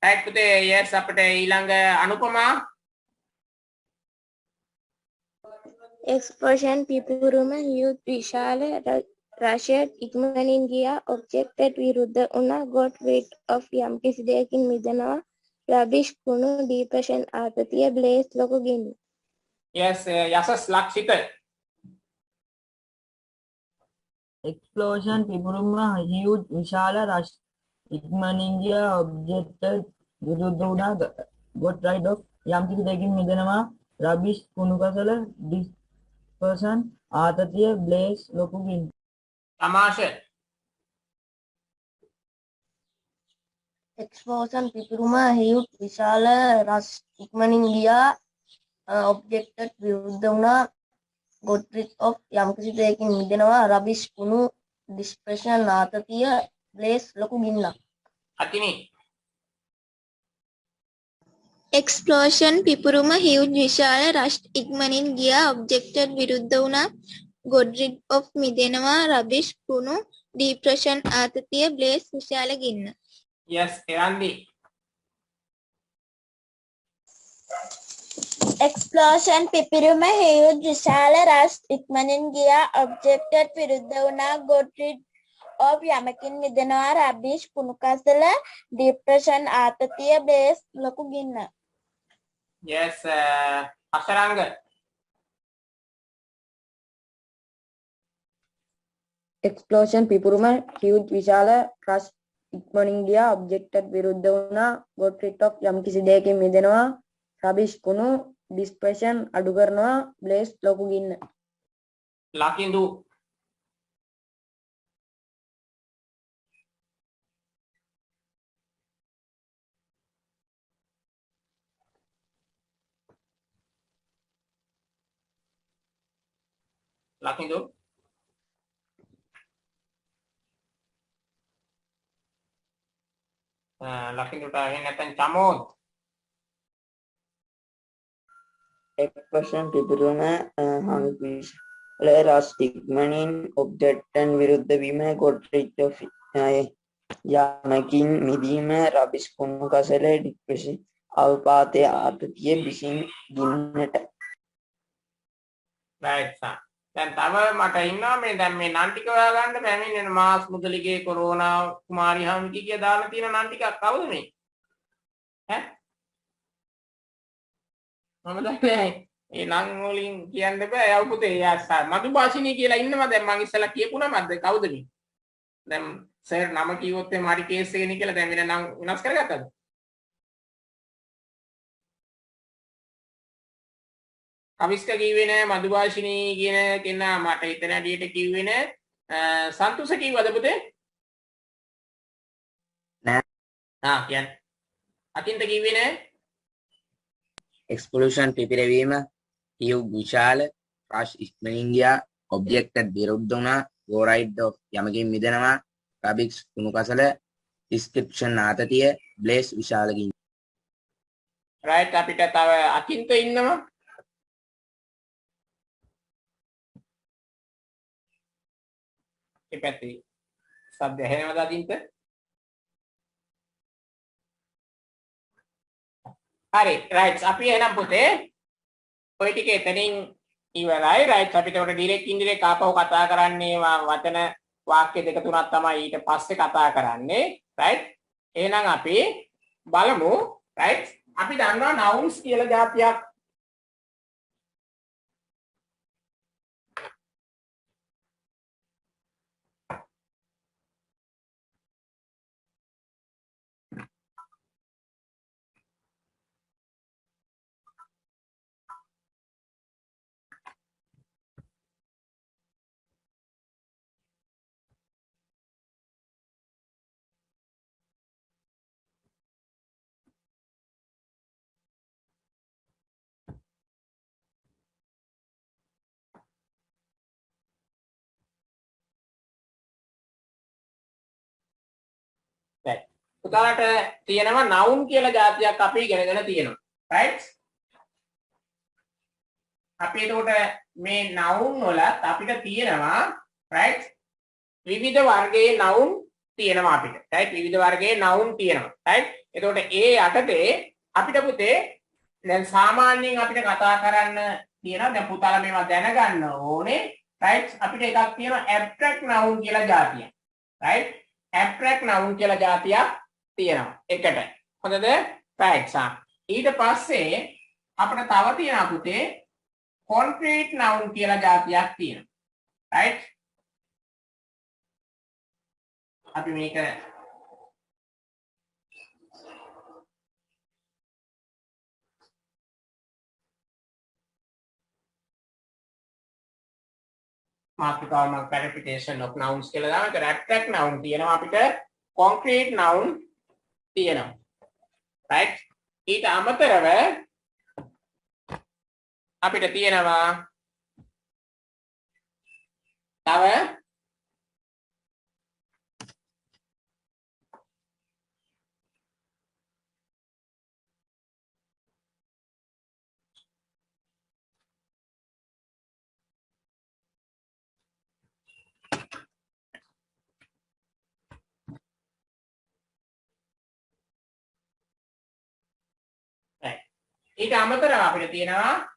right පුතේ yes අපිට ඊළඟ අනුපමා Explosion පිපුරුම හියුත් විශාල රෂයට ඉක්මනින් ගියා ඔබ්ජෙක්ට්ට විරුද්ධ වුණා got rid of යම් කිසි දෙයකින් මිදෙනවා රබිෂ් කුණු ඩිප්‍රෙෂන් ආතතිය බ්ලේස් ලොකු ගිනි yes යසස් ලක්ෂිත explosion පිපුරුම huge විශාල rush ඉක්මනින් ගිය object විරුද්ධ වුණා got rid of යම් කිසි දෙයකින් මිදෙනවා rubbish කුණු කසල dispersion ආතතිය blaze ලොකු ගිනි තමාෂ Explosion පිපුරුම හියුත් විශාල රෂ් ඉක්මනින් ගියා ඔබ්ජෙක්ට්ට විරුද්ධ වුණා got rid of යම් කිසි දෙයකින් මිදෙනවා රබිෂ් කුණු dispersion ආතතිය බ්ලේස් ලොකු ගින්නක් අතිනි Explosion පිපුරුම huge විශාල රෂ් ඉක්මනින් ගියා ඔබ්ජෙක්ට්ට විරුද්ධ වුණා got rid of මිදෙනවා රබිෂ් කුණු ඩිප්‍රෙෂන් ආතතිය බ්ලේස් විශාල ගින්න yes එරන්දි Explosion පිපිරුම huge විශාල රෂ් ඉක්මනින් ගියා ඔබ්ජෙක්ට්ට විරුද්ධ වුණා got rid of යමකින් මිදෙනවා රබිෂ් කුණු කසල ඩිප්‍රෙෂන් ආතතිය බ්ලේස් ලොකු ගින්න yes අසරංග Explosion පිපුරුම huge විශාල රෂ් ඉක්මනින් ගියා ඔබ්ජෙක්ට්ට විරුද්ධ වුණා got rid of යම් කිසි දෙයකින් මිදෙනවා රබිෂ් කුණු dispersion අඩු කරනවා බ්ලේස් ලොකු ගින්න ලකිඳු ලකිඳු ලකිඳුට ඇහෙන්නේ නැත්නම් චමෝත් explosion පිපුරුම හංගිවිශ රස් ඉක්මනින් ඔබ්ජෙක්ට්ටන් විරුද්ධ වීම got rid of යමකින් මිදීම රබිෂ් කුණු කසල ඩිප්‍රෙෂන් අවපාතය ආතතිය බිසින් ගින්නට right sir දැන් තව මට ඉන්නවා මේ දැන් මේ නම් ටික හොයාගන්න පැමිණෙන මාස් මුදලිගේ කොරෝනා කුමාරි හම්කි කිය දාලා තියෙන නම් ටිකක් කවුද මේ ඈ මම දන්නේ ඒ නම් වලින් කියන්න බෑ යව පුතේ යාස් මදුභාෂිනී කියලා ඉන්නවා දැන් මම ඉස්සලා කියපු නමක්ද කවුද මේ දැන් සර් නම කිව්වොත් එහම හරි කේස් එකනේ කියලා දැන් වෙන නම් වෙනස් කරගත්තද කවිස්ක කිව්වේ නෑ මදුභාෂිනී කියන කෙනා මට හිතන ඇඩියට කිව්වේ නෑ සන්තුෂ කිව්වද පුතේ නෑ කියන්නේ අකින්ත කිව්වේ නෑ explosion පිපිරවීම හියුග් විශාල රෂ් ඉක්මනින් ගියා ඔබ්ජෙක්ට්ට විරුද්ධ වුණා go rid of යමකින් මිදෙනවා රබිෂ් කුණු කසල description ආතතිය බ්ලේස් විශාල ගින්න right අපිට තව අකින්ත ඉන්නවා ඒ පැත්තේ සද්ද ඇහෙනවද අකින්ත හරි right අපි එහෙනම් පුතේ ඔය ටික එතනින් ඉවරයි right අපිට උඩ ඩිරෙක්ට් ඉන්ඩිරෙක්ට් ආපහු කතා කරන්නේ වචන වාක්‍ය දෙක තුනක් තමයි ඊට පස්සේ කතා කරන්නේ right එහෙනම් අපි බලමු right අපි දන්නවා nouns කියලා જાතියක් right පුතාලට තියෙනවා noun කියලා જાතියක් අපි ඉගෙනගෙන තියෙනවා right අපි එතකොට මේ noun වලත් අපිට තියෙනවා right විවිධ වර්ගයේ noun තියෙනවා අපිට right විවිධ වර්ගයේ noun තියෙනවා right එතකොට ඒ යටතේ අපිට පුතේ දැන් සාමාන්‍යයෙන් අපිට කතා කරන්න තියෙනවා දැන් පුතාලා මේවා දැනගන්න ඕනේ right අපිට එකක් තියෙනවා abstract noun කියලා જાතියක් right abstract noun කියලා જાතියක් තියෙනවා එකට හොඳද right ඊට පස්සේ අපිට තව තියෙනවා පුතේ concrete noun කියලා જાතියක් තියෙනවා right අපි මේක මාතෘකාව මම clarification of nouns කියලා දානවා. ඒතර abstract noun තියෙනවා අපිට concrete noun තියෙනවා. right ඊට අමතරව අපිට තියෙනවා තව ඊට අමතරව අපිට තියෙනවා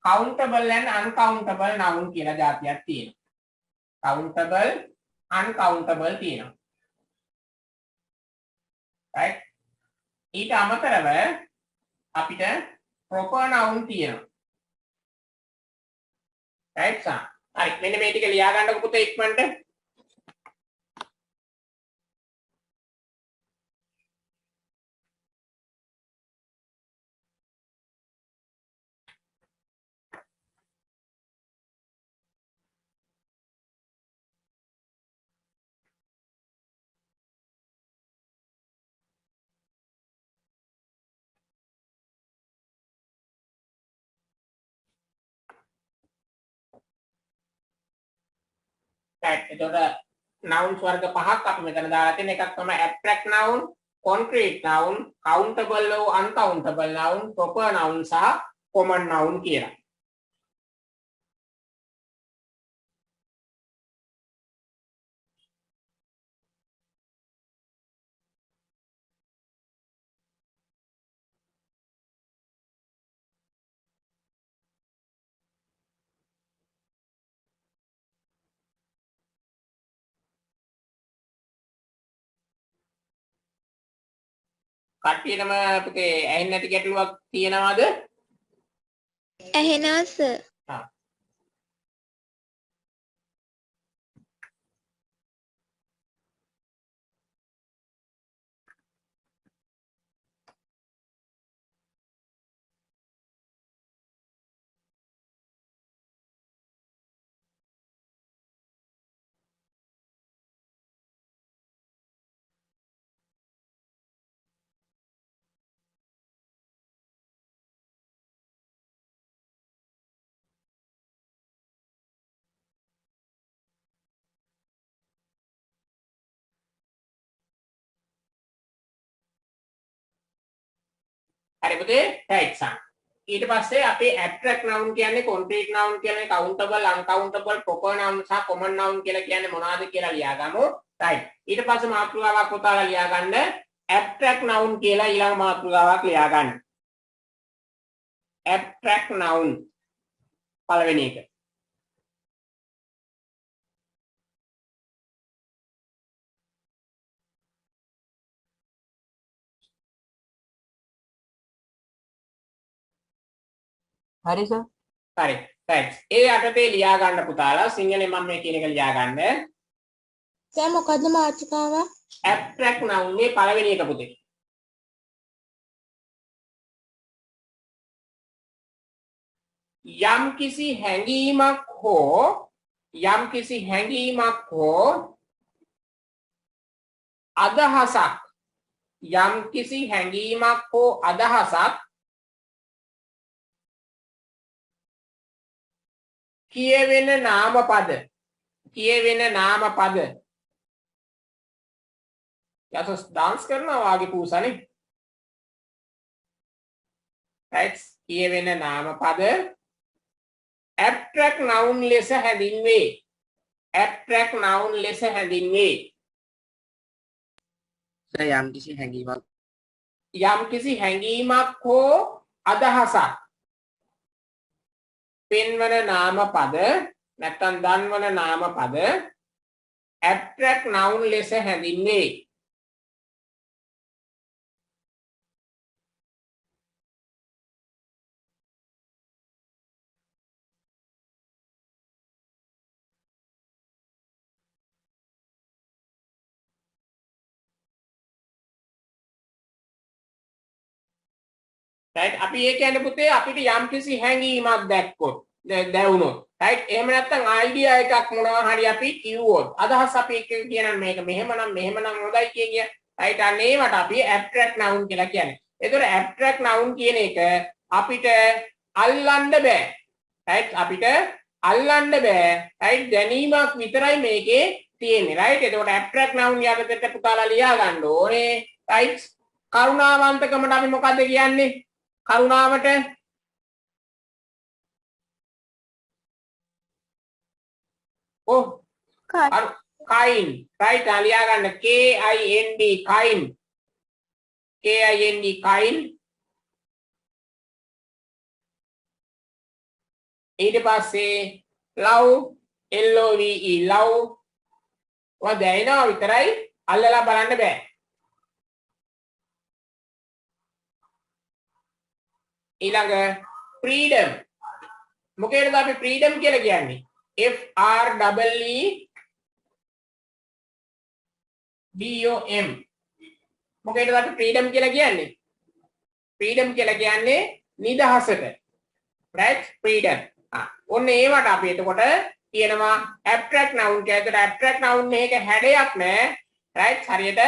countable and uncountable noun කියලා જાතියක් තියෙනවා. countable uncountable තියෙනවා. right ඊට අමතරව අපිට proper noun තියෙනවා. right හරි මෙන්න මේ ටික ලියා ගන්නකො පුතේ ඉක්මනට right එතකොට nouns වර්ග පහක් අපි මෙතන දාලා තියෙන එකක් තමයි abstract noun, concrete noun, countable or uncountable noun, proper noun සහ common noun කියලා. කට්ටියටම පුතේ ඇහෙන්නේ නැති ගැටලුවක් තියෙනවද? ඇහෙනවා සර්. හරි පුතේ right ඊට පස්සේ අපේ abstract noun කියන්නේ concrete noun කියන්නේ countable uncountable proper noun සහ common noun කියලා කියන්නේ මොනවද කියලා ලියාගමු right ඊට පස්සේ මාතෘකාවක් පුතාලා ලියා ගන්න abstract noun කියලා ඊළඟ මාතෘකාවක් ලියා ගන්න abstract noun පළවෙනි එක හරි සර් හරි right ඒ යටතේ ලියා ගන්න පුතාලා සිංහලෙන් මම මේ කියන එක ලියා ගන්න සර් මොකද්ද මාතෘකාව? abstract noun මේ පළවෙනි එක පුතේ යම්කිසි හැඟීමක් හෝ අදහසක් කියවෙන නාමපද යසස් ඩාන්ස් කරනවා වාගේ පූසනේ right කියවෙන නාමපද abstract noun ලෙස හැඳින්වේ abstract noun ලෙස හැඳින්වේ යම්කිසි හැඟීමක් හෝ අදහසක් පෙන්වන නාමපද නැත්නම් දන්වන නාමපද abstract noun ලෙස හැඳින්වේ right අපි ඒ කියන්නේ පුතේ අපිට යම්කිසි හැඟීමක් දැක්කොත් දැවුනොත් right එහෙම නැත්නම් අයිඩියා එකක් මොනවා හරි අපි කිව්වොත් අදහස් අපි කියනවා මේක මෙහෙමනම් හොඳයි කිය right අනේවට අපි abstract noun කියලා කියන්නේ. ඒතකොට abstract noun කියන එක අපිට අල්ලන්න බෑ right අපිට අල්ලන්න බෑ right දැනීමක් විතරයි මේකේ තියෙන්නේ right එතකොට abstract noun යටතට පුතාලා ලියා ගන්න ඕනේ right කරුණාවන්තකමට අපි මොකද්ද කියන්නේ කරුණාවට kind right ලියා ගන්න KIND kind kind ඊට පස්සේ love LOVE love ඔය දැනෙනවා විතරයි අල්ලලා බලන්න බෑ ඊළඟ freedom මොකේද අපි freedom කියලා කියන්නේ FREEDOM මොකේද අපි freedom කියලා කියන්නේ freedom කියලා කියන්නේ නිදහසට right freedom ඔන්න ඒවට අපි එතකොට කියනවා abstract noun කියලා. ඒතර abstract noun එකක හැඩයක් නැහැ right හරියට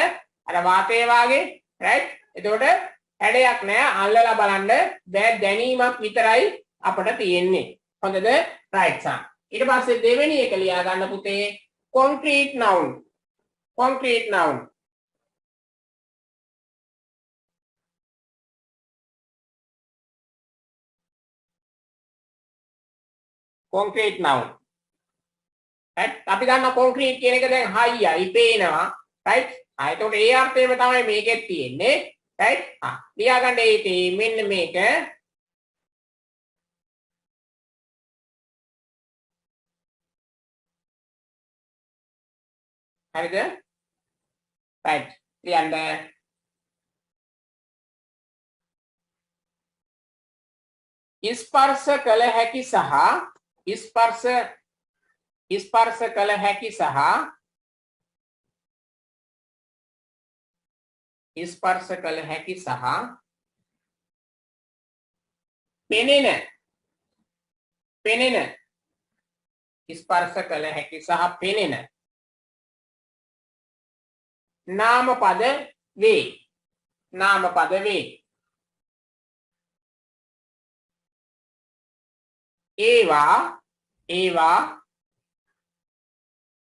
අර වාතය වාගේ right එතකොට හැඩයක් නැහැ අල්ලලා බලන්න බෑ දැනීමක් විතරයි අපිට තියෙන්නේ හොඳද right සම් ඊට පස්සේ දෙවෙනි එක ලියා ගන්න පුතේ concrete noun concrete noun right අපි දන්නා concrete කියන එක දැන් හයියයි පේනවා right එතකොට ඒ අර්ථයෙන්ම තමයි මේකෙත් තියෙන්නේ right ලියා ගන්න ඒකේ මෙන්න මේක හරිද right ලියන්න ස්පර්ශ කළ හැකි සහ ස්පර්ශ කළ හැකි සහ ස්පර්ශ කළ හැකි සහ පෙනෙන ස්පර්ශ කළ හැකි සහ පෙනෙන නාමපද වේ ඒවා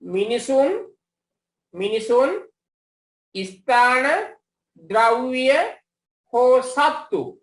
මිනිසුන් ස්ථාන ද්‍රව්‍ය හෝ සත්තු